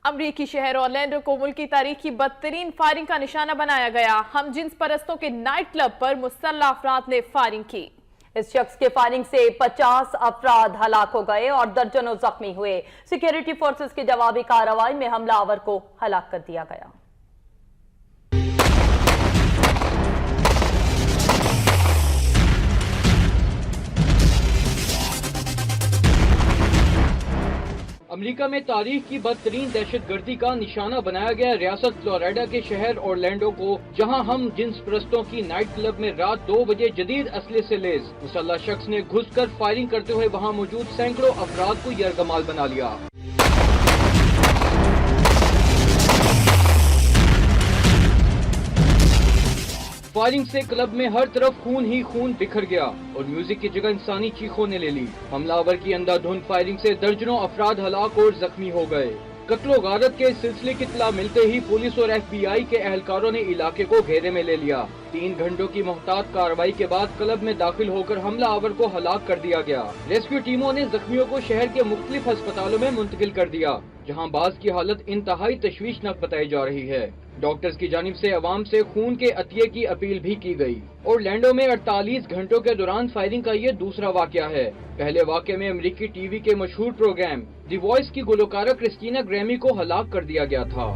امریکی شہر اورلینڈو کو ملکی تاریخ کی بدترین فائرنگ کا نشانہ بنایا گیا۔ ہم جنس پرستوں کے نائٹ کلب پر مسلح افراد نے فائرنگ کی۔ اس شخص کے فائرنگ سے 50 افراد ہلاک ہو گئے اور درجنوں زخمی ہوئے۔ سیکیورٹی فورسز کی جوابی کارروائی میں حملہ آور کو ہلاک کر دیا گیا۔ امریکہ میں تاریخ کی بدترین دہشت گردی کا نشانہ بنایا گیا ریاست فلوریڈا کے شہر اورلینڈو کو، جہاں ہم جنس پرستوں کی نائٹ کلب میں رات 2 بجے جدید اسلحے سے لیس مسلح شخص نے گھس کر فائرنگ کرتے ہوئے وہاں موجود سینکڑوں افراد کو یرغمال بنا لیا۔ فائرنگ سے کلب میں ہر طرف خون ہی خون بکھر گیا اور میوزک کی جگہ انسانی چیخوں نے لے لی۔ حملہ آور کی اندھا دھند فائرنگ سے درجنوں افراد ہلاک اور زخمی ہو گئے۔ قتل و غارت کے سلسلے کی اطلاع ملتے ہی پولیس اور ایف بی آئی کے اہلکاروں نے علاقے کو گھیرے میں لے لیا۔ 3 گھنٹوں کی محتاط کارروائی کے بعد کلب میں داخل ہو کر حملہ آور کو ہلاک کر دیا گیا۔ ریسکیو ٹیموں نے زخمیوں کو شہر کے مختلف ہسپتالوں میں منتقل کر دیا، جہاں بعض کی حالت انتہائی تشویشناک بتائی جا رہی ہے۔ ڈاکٹرز کی جانب سے عوام سے خون کے عطیے کی اپیل بھی کی گئی۔ اورلینڈو میں 48 گھنٹوں کے دوران فائرنگ کا یہ دوسرا واقعہ ہے۔ پہلے واقعے میں امریکی ٹی وی کے مشہور پروگرام دی وائس کی گلوکارہ کرسٹینا گریمی کو ہلاک کر دیا گیا تھا۔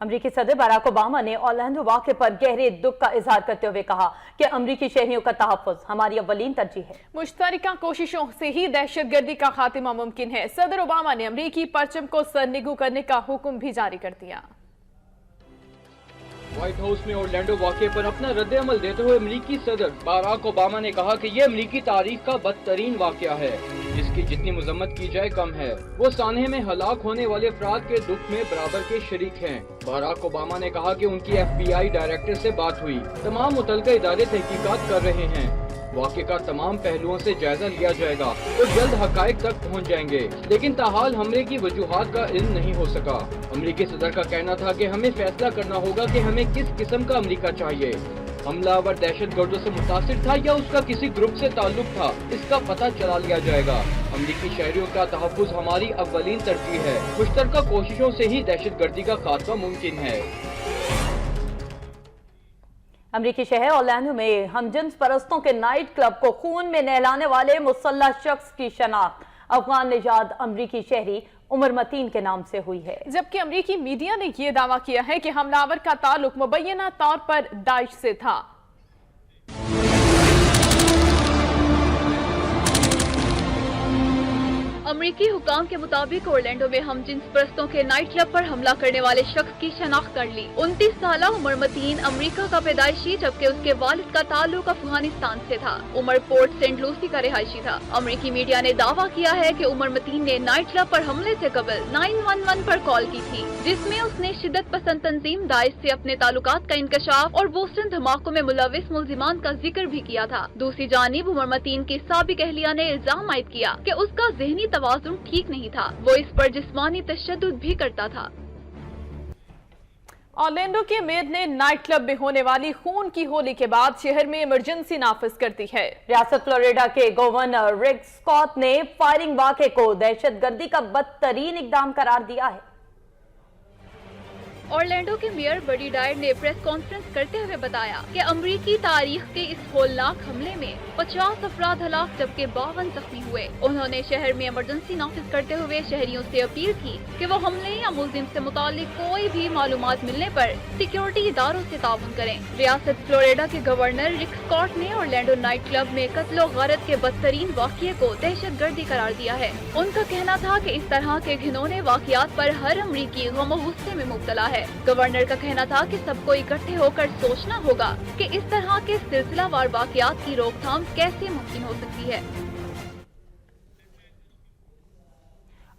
امریکی صدر باراک اوباما نے اورلینڈو واقعے پر گہرے دکھ کا اظہار کرتے ہوئے کہا کہ امریکی شہریوں کا تحفظ ہماری اولین ترجیح ہے۔ مشترکہ کوششوں سے ہی دہشت گردی کا خاتمہ ممکن ہے۔ صدر اوباما نے امریکی پرچم کو سرنگو کرنے کا حکم بھی جاری کر دیا۔ وائٹ ہاؤس میں اورلینڈو واقعے پر اپنا رد عمل دیتے ہوئے امریکی صدر باراک اوباما نے کہا کہ یہ امریکی تاریخ کا بدترین واقعہ ہے، جس کی جتنی مذمت کی جائے کم ہے۔ وہ سانحے میں ہلاک ہونے والے افراد کے دکھ میں برابر کے شریک ہیں۔ باراک اوباما نے کہا کہ ان کی ایف بی آئی ڈائریکٹر سے بات ہوئی، تمام متعلقہ ادارے تحقیقات کر رہے ہیں، واقعے کا تمام پہلوؤں سے جائزہ لیا جائے گا اور جلد حقائق تک پہنچ جائیں گے، لیکن تاحال حملے کی وجوہات کا علم نہیں ہو سکا۔ امریکی صدر کا کہنا تھا کہ ہمیں فیصلہ کرنا ہوگا کہ ہمیں کس قسم کا امریکہ چاہیے۔ حملہ آور دہشت گردوں سے متاثر تھا یا اس کا کسی گروپ سے تعلق تھا، اس کا پتہ چلا لیا جائے گا۔ امریکی شہریوں کا تحفظ ہماری اولین ترجیح ہے۔ مشترکہ کوششوں سے ہی دہشت گردی کا خاتمہ ممکن ہے۔ امریکی شہر اورلینڈو میں ہم جنس پرستوں کے نائٹ کلب کو خون میں نہلانے والے مسلح شخص کی شناخت افغان نژاد امریکی شہری عمر متین کے نام سے ہوئی ہے، جبکہ امریکی میڈیا نے یہ دعویٰ کیا ہے کہ حملہ آور کا تعلق مبینہ طور پر داعش سے تھا۔ امریکی حکام کے مطابق اورلینڈو میں ہم جنس پرستوں کے نائٹ کلب پر حملہ کرنے والے شخص کی شناخت کر لی۔ 29 سالہ عمر متین امریکہ کا پیدائشی جبکہ اس کے والد کا تعلق افغانستان سے تھا۔ عمر پورٹ سینٹ لوسی کا رہائشی تھا۔ امریکی میڈیا نے دعویٰ کیا ہے کہ عمر متین نے نائٹ کلب پر حملے سے قبل 911 پر کال کی تھی، جس میں اس نے شدت پسند تنظیم داعش سے اپنے تعلقات کا انکشاف اور بوسٹن دھماکوں میں ملوث ملزمان کا ذکر بھی کیا تھا۔ دوسری جانب عمر متین کی سابق اہلیہ نے الزام عائد کیا کہ اس کا ذہنی توازن ٹھیک نہیں تھا، وہ اس پر جسمانی تشدد بھی کرتا تھا۔ اورلینڈو کے میئر نے نائٹ کلب میں ہونے والی خون کی ہولی کے بعد شہر میں ایمرجنسی نافذ کر دی ہے۔ ریاست فلوریڈا کے گورنر رک اسکاٹ نے فائرنگ واقعے کو دہشت گردی کا بدترین اقدام قرار دیا ہے۔ اورلینڈو کے میئر بڈی ڈائر نے پریس کانفرنس کرتے ہوئے بتایا کہ امریکی تاریخ کے اس ہولناک حملے میں 50 افراد ہلاک جبکہ 52 زخمی ہوئے۔ انہوں نے شہر میں ایمرجنسی نافذ کرتے ہوئے شہریوں سے اپیل کی کہ وہ حملے یا ملزم سے متعلق کوئی بھی معلومات ملنے پر سیکیورٹی اداروں سے تعاون کریں۔ ریاست فلوریڈا کے گورنر رک اسکاٹ نے اورلینڈو نائٹ کلب میں قتل و غارت کے بدترین واقعے کو دہشت گردی قرار دیا ہے۔ ان کا کہنا تھا کہ اس طرح کے گھنونے واقعات پر ہر امریکی غم و غصے میں مبتلا ہے۔ گورنر کا کہنا تھا کہ سب کو اکٹھے ہو کر سوچنا ہوگا کہ اس طرح کے سلسلہ وار واقعات کی روک تھام کیسے ممکن ہو سکتی ہے۔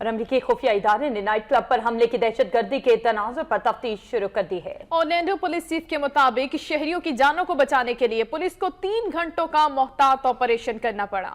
اور امریکی خفیہ ادارے نے نائٹ کلب پر حملے کی دہشت گردی کے تناظر پر تفتیش شروع کر دی ہے۔ اورلینڈو پولیس چیف کے مطابق شہریوں کی جانوں کو بچانے کے لیے پولیس کو 3 گھنٹوں کا محتاط آپریشن کرنا پڑا۔